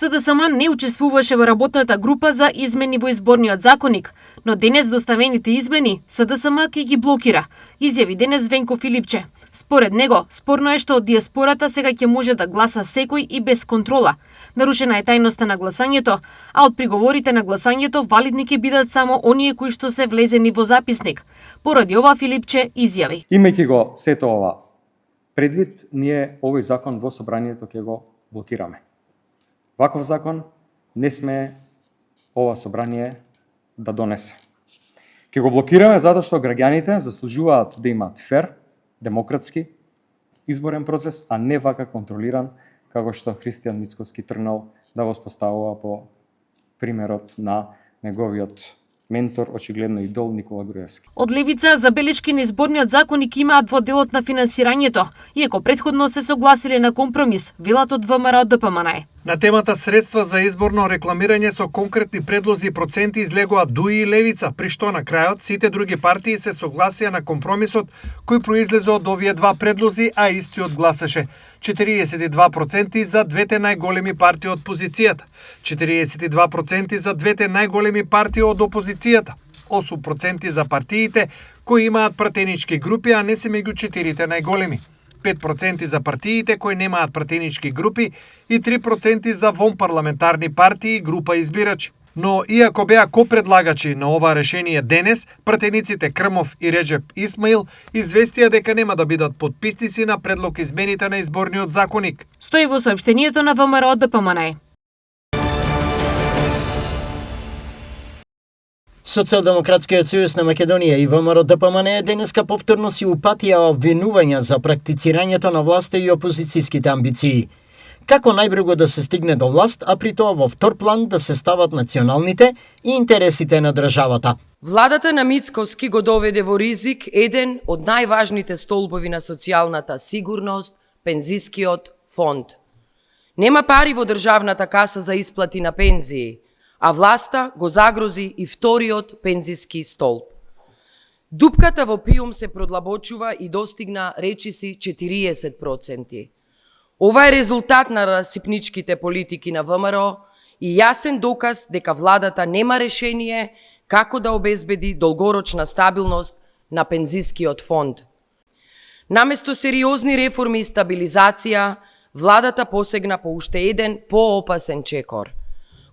СДСМ не учествуваше во работната група за измени во изборниот законник, но денес доставените измени СДСМ ќе ги блокира, изјави денес Венко Филипче. Според него, спорно е што од диаспората сега ќе може да гласа секој и без контрола. Нарушена е тајноста на гласањето, а од приговорите на гласањето валидни ќе бидат само оние кои што се влезени во записник. Поради ова Филипче изјави: Имајќи го сето ова предвид, ние овој закон во собранието ќе го блокираме. Ваков закон не сме ова собрание да донесе. Ќе го блокираме затоа што граѓаните заслужуваат да имаат фер, демократски изборен процес, а не вака контролиран како што Христијан Мицкоски тргнал да го споставува по примерот на неговиот ментор, очигледно идол Никола Груевски. Од левица забелешки на изборниот законник имаат во делот на финансирањето, иако претходно се согласиле на компромис, велат од ВМРО ДПМН. На темата средства за изборно рекламирање со конкретни предлози и проценти излегоа ДУИ и Левица, при што на крајот сите други партии се согласија на компромисот кој произлезе од овие два предлози, а истиот гласеше 42% за двете најголеми партии од позицијата, 42% за двете најголеми партии од опозицијата, 8% за партиите кои имаат пратенички групи, а не се меѓу четирите најголеми, 5% за партиите кои немаат пратенички групи и 3% за вонпарламентарни партии и група избирачи. Но иако беа копредлагачи на ова решение денес, пратениците Крмов и Реджеп Исмаил известија дека нема да бидат потписници на предлог измените на изборниот законник. Стои во соопштението на ВМРО ДПМН. Социјалдемократскиот сојуз на Македонија и ВМРО ДПМН денеска повторно си упатија обвинувања за практицирањето на власта и опозицијските амбиции. Како најбрзо да се стигне до власт, а при тоа во втор план да се стават националните и интересите на државата. Владата на Мицкоски го доведе во ризик еден од најважните столбови на социјалната сигурност, пензискиот фонд. Нема пари во државната каса за исплати на пензии, а власта го загрози и вториот пензиски столб. Дупката во ПИУМ се продлабочува и достигна речиси 40%. Ова е резултат на расипничките политики на ВМРО и јасен доказ дека владата нема решение како да обезбеди долгорочна стабилност на пензискиот фонд. Наместо сериозни реформи и стабилизација, владата посегна по уште еден поопасен чекор.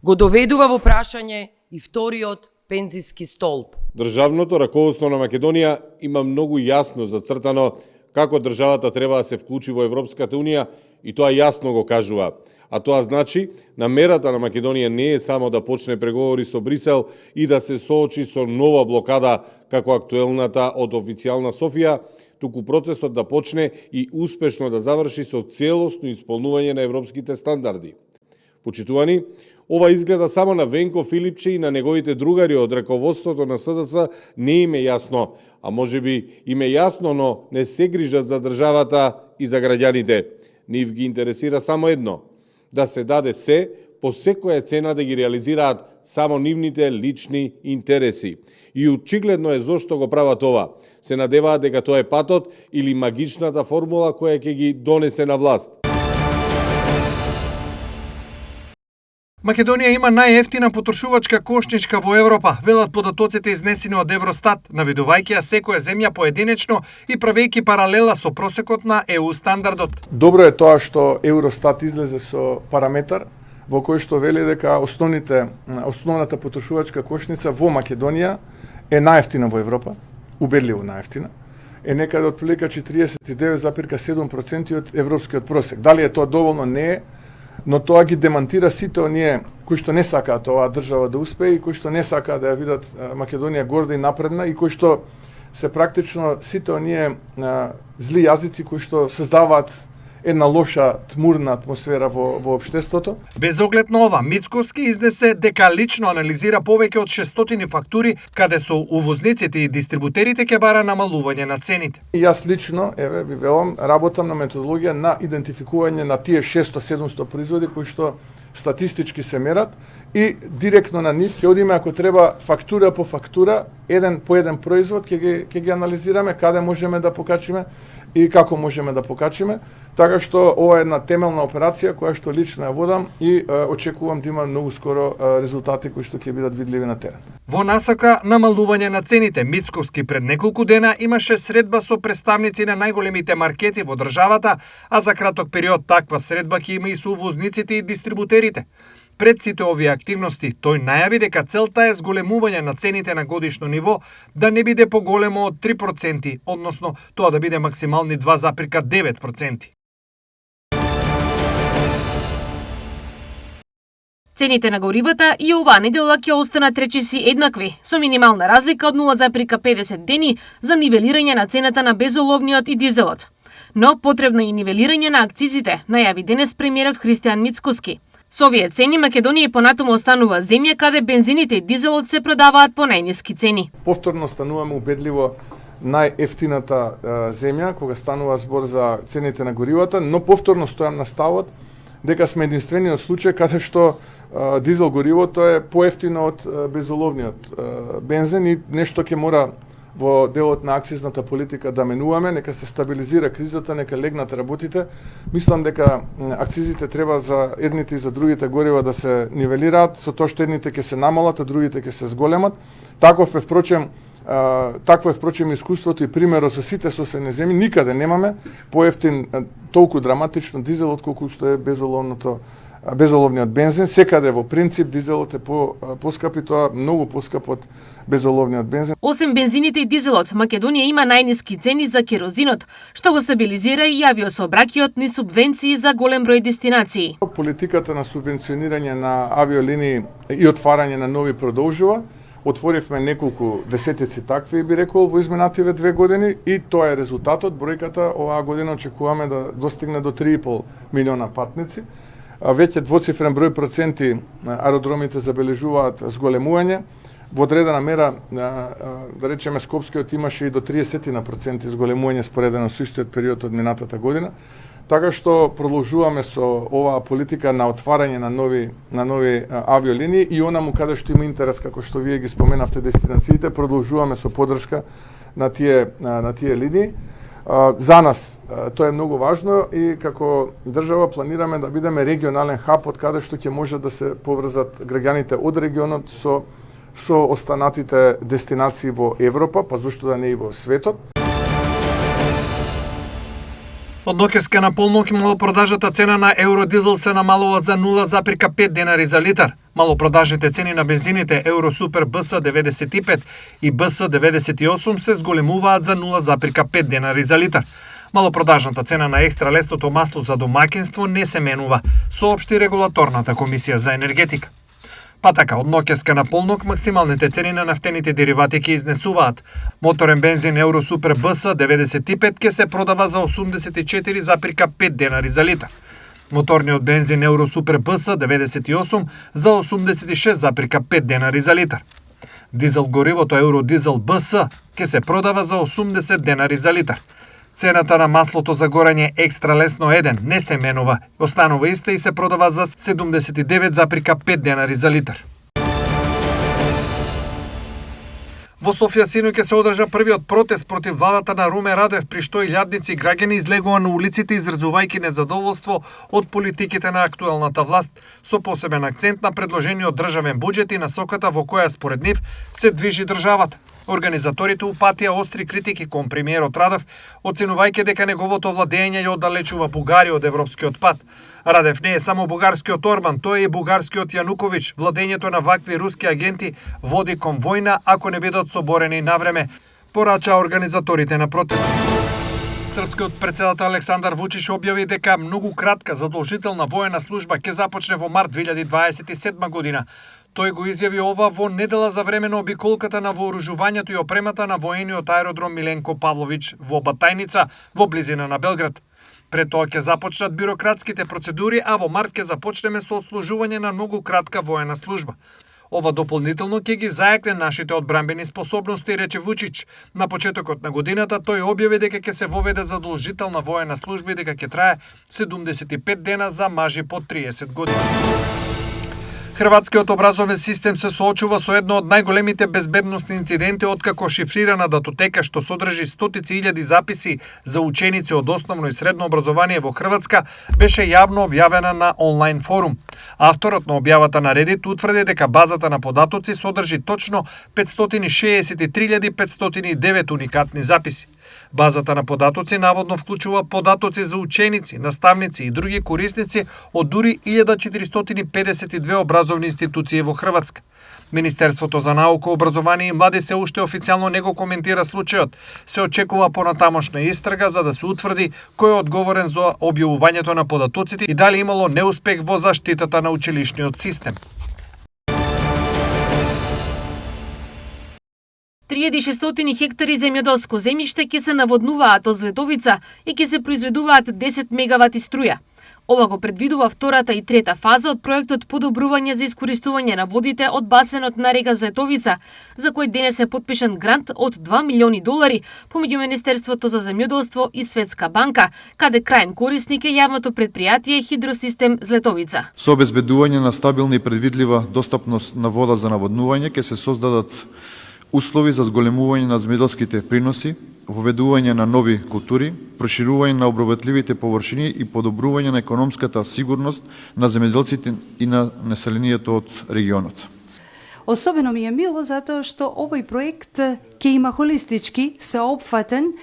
Го доведува во прашање и вториот пензиски столб. Државното раководство на Македонија има многу јасно зацртано како државата треба да се вклучи во Европската Унија и тоа јасно го кажува. А тоа значи, намерата на Македонија не е само да почне преговори со Брисел и да се соочи со нова блокада како актуелната од официјална Софија, туку процесот да почне и успешно да заврши со целосно исполнување на европските стандарди. Почитувани, ова изгледа само на Венко Филипче и на неговите другари од раководството на СДС не им е јасно, а можеби им е јасно, но не се грижат за државата и за граѓаните. Нив ги интересира само едно – да се даде се, по секоја цена да ги реализираат само нивните лични интереси. И очигледно е зошто го прават ова. Се надеваат дека тоа е патот или магичната формула која ќе ги донесе на власт. Македонија има најефтина потрошувачка кошничка во Европа, велат податоците изнесени од Евростат, наведувајќи ја секоја земја поединечно и правејќи паралела со просекот на ЕУ стандардот. Добро е тоа што Евростат излезе со параметар во кој што вели дека основната потрошувачка кошница во Македонија е најефтина во Европа, убедливо најефтина. Е некаде од прилика 49,7% од европскиот просек. Дали е тоа доволно? Не е. Но тоа ги демантира сите оние кои што не сакаат оваа држава да успее и кои што не сакаат да ја видат Македонија горда и напредна и кои што се практично сите оние зли јазици кои што создаваат една лоша тмурна атмосфера во општеството. Без оглед на ова, Мицкоски изнесе дека лично анализира повеќе од 600 фактури каде со увозниците и дистрибутерите ќе бара намалување на цените. И јас лично, ви велам, работам на методологија на идентификување на тие 600-700 производи кои што статистички се мерат и директно на нив ќе одиме ако треба фактура по фактура, еден по еден производ ќе ги анализираме каде можеме да покачиме и како можеме да покачиме, така што ова е една темелна операција која што лично ја водам и очекувам да има многу скоро резултати кои што ќе бидат видливи на терен. Во насока намалување на цените, Мицковски пред неколку дена имаше средба со представници на најголемите маркети во државата, а за краток период таква средба ќе има и со увозниците и дистрибутерите. Пред сите овие активности, тој најави дека целта е зголемување на цените на годишно ниво да не биде поголемо од 3%, односно тоа да биде максимални 2,9%. Цените на горивата и оваа недела ќе останат речиси еднакви, со минимална разлика од 0,50 дени за нивелирање на цената на безоловниот и дизелот. Но потребно и нивелирање на акцизите, најави денес премиерот Христијан Мицкоски. Со овие цени Македонија понатаму останува земја каде бензините и дизелот се продаваат по најниски цени. Повторно стануваме убедливо најефтината земја кога станува збор за цените на горивата, но повторно стојам на ставот дека сме единствениот случај каде што дизел горивото е поевтино од безоловниот бензин и нешто ќе мора во делот на акцизната политика да менуваме, нека се стабилизира кризата, нека легнат работите. Мислам дека акцизите треба за едните и за другите горива да се нивелираат, со тоа што едните ќе се намалат, а другите ќе се зголемат. Такво е впрочем искуството и примерот со сите соседни земји. Никаде немаме поевтин толку драматично дизел отколку што е безоловниот бензин. Секаде во принцип дизелот е поскап и тоа многу поскап од безоловниот бензин. Осем бензините и дизелот, Македонија има најниски цени за керозинот, што го стабилизира и авиосообраќајот ни субвенции за голем број дестинации. Политиката на субвенционирање на авиолинии и отварање на нови продолжува. Отворивме неколку десетици такви, би рекол, во изминативе 2 години и тоа е резултатот. Бројката оваа година очекуваме да достигне до 3,5 милиона патници. Веќе двоцифрен број проценти аеродромите забележуваат зголемување. Во одредена мера, да речеме, Скопскиот имаше и до 30% зголемување споредено со истиот период од минатата година. Така што продолжуваме со оваа политика на отварање на нови авиолинии и онаму каде што има интерес, како што вие ги споменавте дестинациите, продолжуваме со поддршка на тие линии. За нас тоа е многу важно и како држава планираме да бидеме регионален хаб од каде што ќе може да се поврзат граѓаните од регионот со останатите дестинации во Европа, па зошто да не и во светот. Од ноќеска на полнок малопродажната цена на евродизел се намалува за 0,5 денари за литар. Малопродажните цени на бензините Евросупер БС 95 и БС 98 се зголемуваат за 0,5 денари за литар. Малопродажната цена на екстра лесното масло за домаќинство не се менува, соопшти регулаторната комисија за енергетика. Па така, од ноќеска на полнок максималните цени на нафтените деривати ќе изнесуваат. Моторен бензин Евросупер БС 95 ќе се продава за 84,5 денари за литар. Моторниот бензин Евросупер БС 98 за 86,5 денари за литар. Дизел горивото Евродизел БС ќе се продава за 80 денари за литар. Цената на маслото за горење екстра лесно 1 не се менува, останува иста и се продава за 79,5 денари за литар. Во Софија синоќ се одржа првиот протест против владата на Румен Радев, при што илјадници граѓани излегува на улиците изразувајќи незадоволство од политиките на актуелната власт, со посебен акцент на предложениот државен буџет и насоката во која според нив се движи државата. Организаторите упатија остри критики кон премиерот Радев, оценувајќи дека неговото владење ја оддалечува Бугарија од европскиот пат. Радев не е само бугарскиот Орбан, тој е и бугарскиот Јануковиќ. Владењето на вакви руски агенти води кон војна ако не бидат соборени навреме, порача организаторите на протестот. Српскиот претседател Александар Вучич објави дека многу кратка задолжителна воена служба ќе започне во март 2027 година. Тој го изјави ова во недела за време на обиколката на вооружувањето и опремата на воениот аеродром Миленко Павлович во Батајница, во близина на Белград. Пред тоа ќе започнат бирократските процедури, а во март ќе започнеме со отслужување на многу кратка воена служба. Ова дополнително ќе ги зајакне нашите одбранбени способности, рече Вучич. На почетокот на годината тој објави дека ќе се воведе задолжителна воена служба и дека ќе трае 75 дена за мажи под 30 години. Хрватскиот образовен систем се соочува со едно од најголемите безбедносни инциденти откако шифрирана датотека што содржи стотици илјади записи за ученици од основно и средно образование во Хрватска беше јавно објавена на онлайн форум. Авторот на објавата на Reddit утврди дека базата на податоци содржи точно 563.509 уникатни записи. Базата на податоци наводно вклучува податоци за ученици, наставници и други корисници од дури 1452 образовни институции во Хрватска. Министерството за наука, образование и млади се уште официјално не го коментира случајот. Се очекува понатамошна истрага за да се утврди кој е одговорен за објавувањето на податоците и дали имало неуспех во заштитата на училишниот систем. 3600 хектари земјоделско земјиште ќе се наводнуваат од Злетовица и ќе се произведуваат 10 мегавати струја. Ова го предвидува втората и трета фаза од проектот подобрување за искористување на водите од басенот на река Злетовица, за кој денес е потпишан грант од $2 милиони помеѓу Министерството за земјоделство и Светска банка, каде крајен корисник е јавното предпријатие Хидросистем Злетовица. Со обезбедување на стабилна и предвидлива достапност на вода за наводнување ќе се создадат услови за зголемување на земјоделските приноси, воведување на нови култури, проширување на обработливите површини и подобрување на економската сигурност на земјоделците и на населението од регионот. Особено ми е мило затоа што овој проект ќе има холистички, сеопфатен,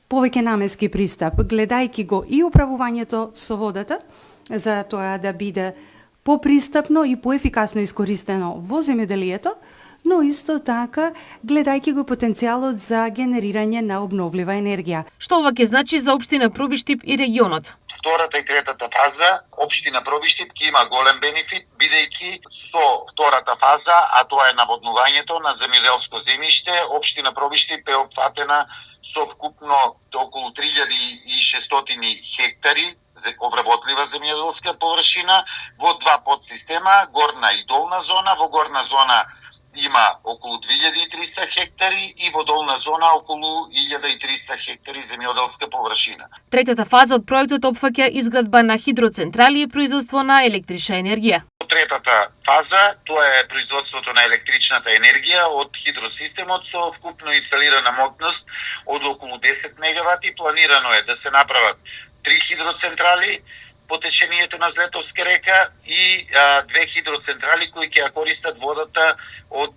повеќе наменски пристап, гледајќи го и управувањето со водата, за тоа да биде попристапно и поефикасно искористено во земјоделието, но исто така гледајќи го потенцијалот за генерирање на обновлива енергија. Што ова ќе значи за општина Пробиштип и регионот? Втората и третата фаза, општина Пробиштип ќе има голем бенефит, бидејќи со втората фаза, а тоа е наводнувањето на земјоделско земјиште, општина Пробиштип е опфатена со вкупно околу 3600 хектари обработлива земјоделска површина во два подсистема, горна и долна зона. Во горна зона има околу 2300 хектари и во долна зона околу 1300 хектари земјоделска површина. Третата фаза од проектот опфаќа изградба на хидроцентрали и производство на електрична енергија. Третата фаза, тоа е производството на електричната енергија од хидросистемот со вкупно инсталирана моќност од околу 10 мегавати. Планирано е да се направат 3 хидроцентрали по течението на Злетовска река и 2 хидроцентрали кои ќе ја користат водата од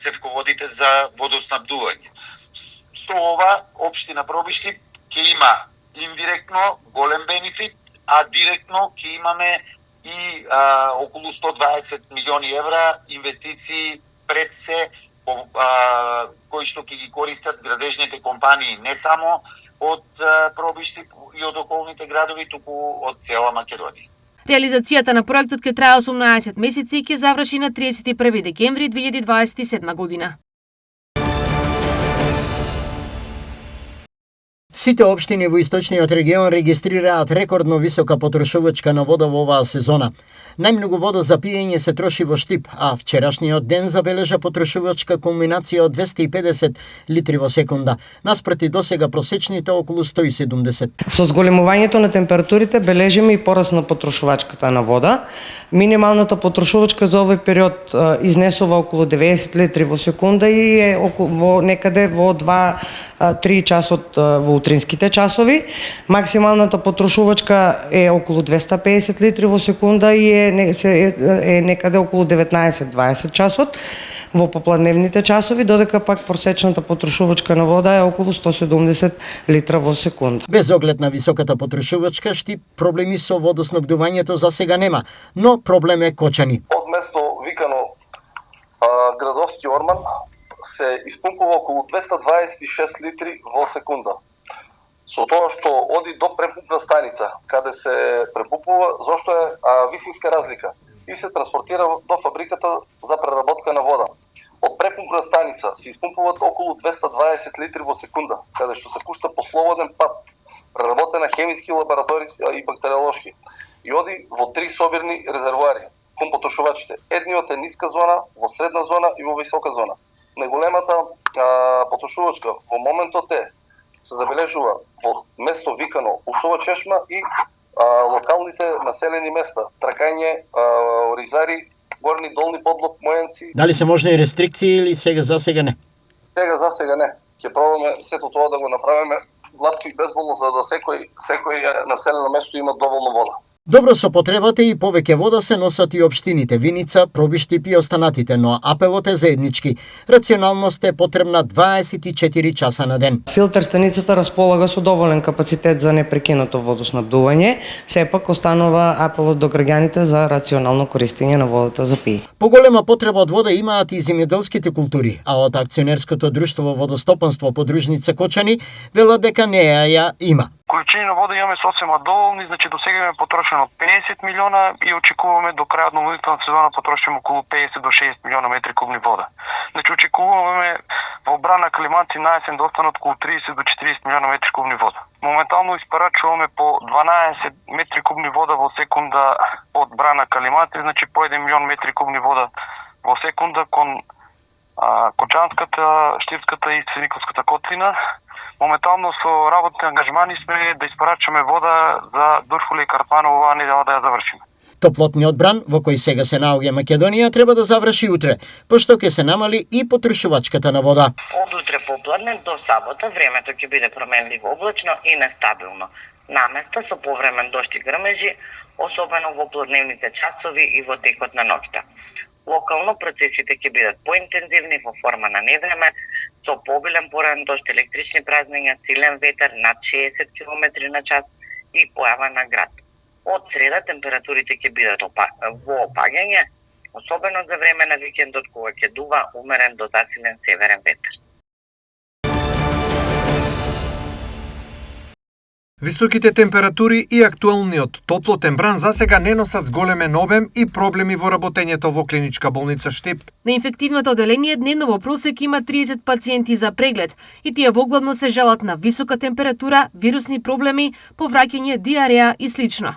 цевководите за водоснабдување. Со ова, општина Пробиштип ќе има индиректно голем бенефит, а директно ќе имаме и околу 120 милиони евра инвестиции пред се кои што ќе ги користат градежните компании не само од Пробиштип и од околните градови, туку од цела Македонија. Реализацијата на проектот ќе трае 18 месеци и ќе заврши на 31 декември 2027 година. Сите општини во источниот регион регистрираат рекордно висока потрошувачка на вода во оваа сезона. Најмногу вода за пиење се троши во Штип, а вчерашниот ден забележа потрошувачка кулминација од 250 литри во секунда, наспроти досега просечните околу 170. Со зголемувањето на температурите бележиме и пораст на потрошувачката на вода. Минималната потрошувачка за овој период изнесува околу 90 литри во секунда и е во некаде во 2-3 часот во утринските часови. Максималната потрошувачка е околу 250 литри во секунда и е некаде околу 19-20 часот во попладневните часови, додека пак просечната потрошувачка на вода е околу 170 литра во секунда. Без оглед на високата потрошувачка, Штип проблеми со водоснабдувањето за сега нема, но проблем е Кочани. Од место викано Градовски Орман се испумпува околу 226 литри во секунда. Со тоа што оди до препумпна станица, каде се препумпува, зашто е висинска разлика и се транспортира до фабриката за преработка на вода. Од препумпна станица се испумпуваат околу 220 литри во секунда, каде што се пушта по слободен пат, преработена хемиски, лабораториски и бактериолошки, и оди во 3 собирни резервоари, кон потрошувачите. Едниот е ниска зона, во средна зона и во висока зона. Најголемата потрошувачка во моментот се забележува во место викано Усова чешма и локалните населени места, Тракање, Оризари, Горни, Долни Подлог, Мојанци. Дали се можни рестрикции или засега не? Сега не. Ќе пробаме сето тоа да го направиме гладко и безболно, за да секој населено место има доволно вода. Добро со потребата и повеќе вода се носат и општините Виница, Пробиштип и останатите, но апелот е заеднички. Рационалност е потребна 24 часа на ден. Филтер станицата располага со доволен капацитет за непрекинато водоснабдување, сепак останува апелот до граѓаните за рационално користење на водата за пиење. Поголема потреба од вода имаат и земјоделските култури, а од акционерското друштво водостопанство подружница Кочани велат дека неа ја има. Количини на вода имаме сосема доволни, значи до сега имаме потрошено 50 милиона и очекуваме до крајот на водителната сезона потрошиме околу 50 до 60 милиона метри кубни вода. Значи очекуваме во брана Калиманци на есен да останат околу 30 до 40 милиона метри кубни вода. Моментално испарачуваме по 12 метри кубни вода во секунда од брана Калиманци, значи по 1 милион метри кубни вода во секунда кон Кочанската, Штипската и Свениковската котлина. Моментално со работни ангажмани сме да испорачаме вода за Дурфуле и Картманово оваа недела да ја завршиме. Топлотниот бран, во кој сега се наоѓа Македонија, треба да заврши утре, пошто ќе се намали и потрошувачката на вода. Од утре попладне до сабота времето ќе биде променливо облачно и нестабилно. Наместа со повремен дожд и грмежи, особено во попладневните часови и во текот на ноќта. Локално процесите ќе бидат поинтензивни во форма на невреме, со побилен поран дожд, електрични празнења, силен ветер над 60 км на час и појава на град. Од среда температурите ќе бидат во опаѓање, особено за време на викендот кога ќе дува умерен до засилен северен ветер. Високите температури и актуелниот топлотен бран засега не носат зголемен обем и проблеми во работењето во клиничка болница Штип. На инфективното оделение дневно во просек има 30 пациенти за преглед и тие воглавно се жалат на висока температура, вирусни проблеми, повраќање, диареја и слично.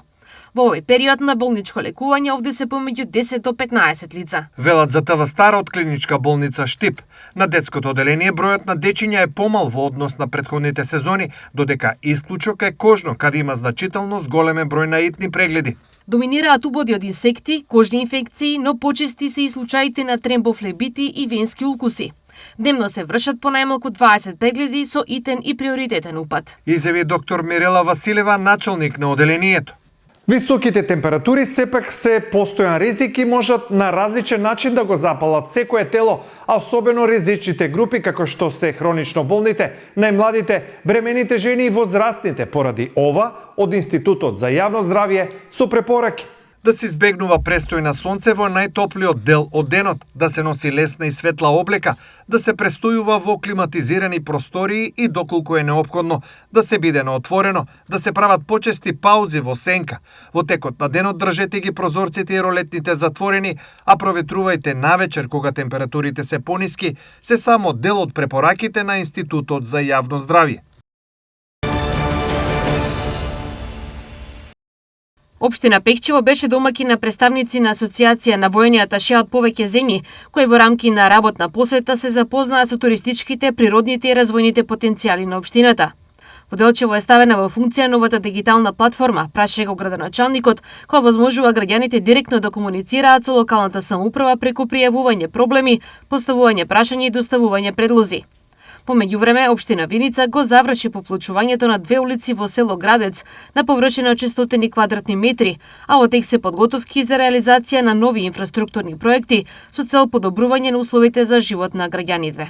Во овој период на болничко лекување овде се помеѓу 10 до 15 лица. Велат за ТВ Стара од клиничка болница Штип. На детското оделение бројот на дечиња е помал во однос на претходните сезони, додека исклучок е кожно, каде има значително зголемен број на итни прегледи. Доминираат убоди од инсекти, кожни инфекции, но почести се и случаите на трембофлебити и венски улкуси. Дневно се вршат по најмалку 20 прегледи со итен и приоритетен упат. Изјави доктор Мирела Василева, началник на оделението. Високите температури сепак се постојан ризик и можат на различен начин да го запалат секое тело, а особено ризичните групи како што се хронично болните, најмладите, бремените жени и возрастните. Поради ова, од Институтот за јавно здравје со препораки да се избегнува престој на сонце во најтоплиот дел од денот, да се носи лесна и светла облека, да се престојува во климатизирани простории и доколку е неопходно, да се биде на отворено, да се прават почести паузи во сенка. Во текот на денот држете ги прозорците и ролетните затворени, а проветрувајте навечер кога температурите се пониски, се само дел од препораките на Институтот за јавно здравје. Општина Пехчево беше домаќин на представници на Асоциација на војни аташе од повеќе земји, кои во рамки на работна посета се запознаа со туристичките, природните и развојните потенцијали на општината. Во Делчево е ставена во функција новата дигитална платформа, праше го градоначалникот, која возможува граѓаните директно да комуницираат со локалната самоуправа преку пријавување проблеми, поставување прашања и доставување предлози. По меѓувреме, општина Виница го заврши поплочувањето на 2 улици во село Градец на површина од 600 квадратни метри, а во тек се подготовки за реализација на нови инфраструктурни проекти со цел подобрување на условите за живот на граѓаните.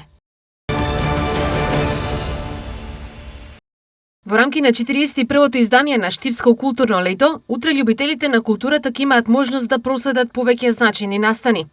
Во рамки на 41-то издание на Штипско културно лето, утре љубителите на културата ќе имаат можност да проследат повеќе значајни настани.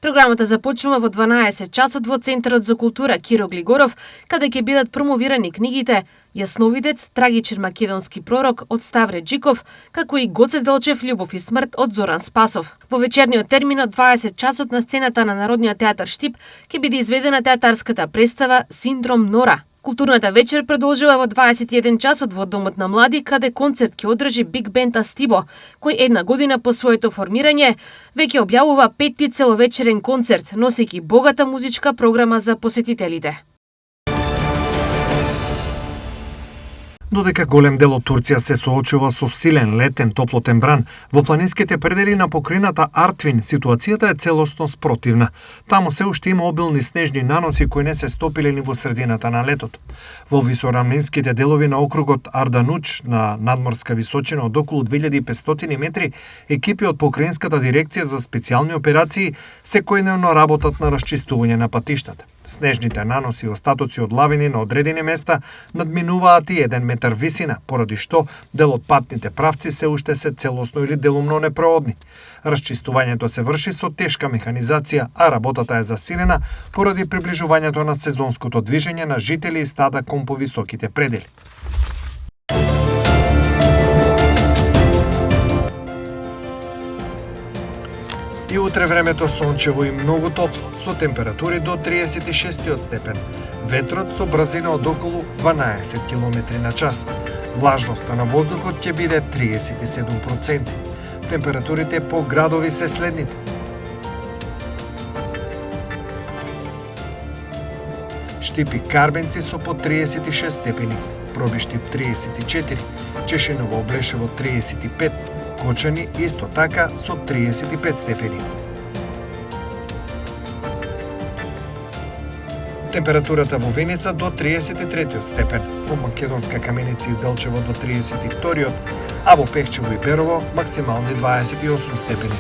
Програмата започнува во 12 часот во Центарот за култура Киро Глигоров, каде ќе бидат промовирани книгите Јасновидец, трагичен македонски пророк од Ставре Джиков, како и Гоце Делчев, Љубов и смрт од Зоран Спасов. Во вечерниот термин од 20 часот на сцената на Народниот театар Штип ќе биде изведена театарската представа Синдром Нора, Културната вечер продолжува во 21 часот во Домот на млади, каде концерт ќе одржи Биг Бенд Астибо, кој една година по своето формирање веќе објавува 5-ти целовечерен концерт, носејќи богата музичка програма за посетителите. Додека голем дел од Турција се соочува со силен летен топлотен бран, во планинските предели на покрајната Артвин ситуацијата е целосно спротивна. Таму се уште има обилни снежни наноси кои не се стопиле ни во средината на летот. Во висорамнинските делови на округот Ардануч на надморска височина од околу 2500 метри, екипи од Покраинската дирекција за специјални операции секојдневно работат на расчистување на патиштата. Снежните наноси и остатоци од лавини на одредени места надминуваат и 1 метар висина, поради што дел од патните правци се уште се целосно или делумно непроодни. Расчистувањето се врши со тешка механизација, а работата е засилена поради приближувањето на сезонското движење на жители и стада кон повисоките предели. И утре времето сончево и многу топло, со температури до 36 степен. Ветрот со брзина од околу 12 км на час. Влажноста на воздухот ќе биде 37%. Температурите по градови се следните: Штип и Карбенци со по 36 степени, Пробиштип 34, Чешиново Облешево 35, Кочани исто така со 35 степени. Температурата во Виница до 33 степен, во Македонска Каменица и Делчево до 32, а во Пехчево и Берово максимални 28 степени.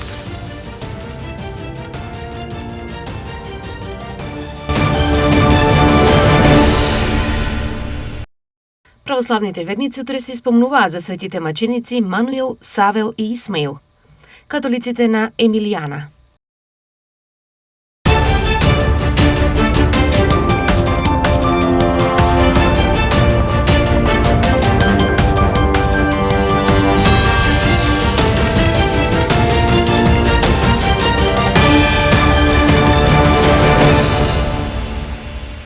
Православните верници утре се испомнуваат за светите маченици Мануил, Савел и Исмаил. Католиците на Емилијана.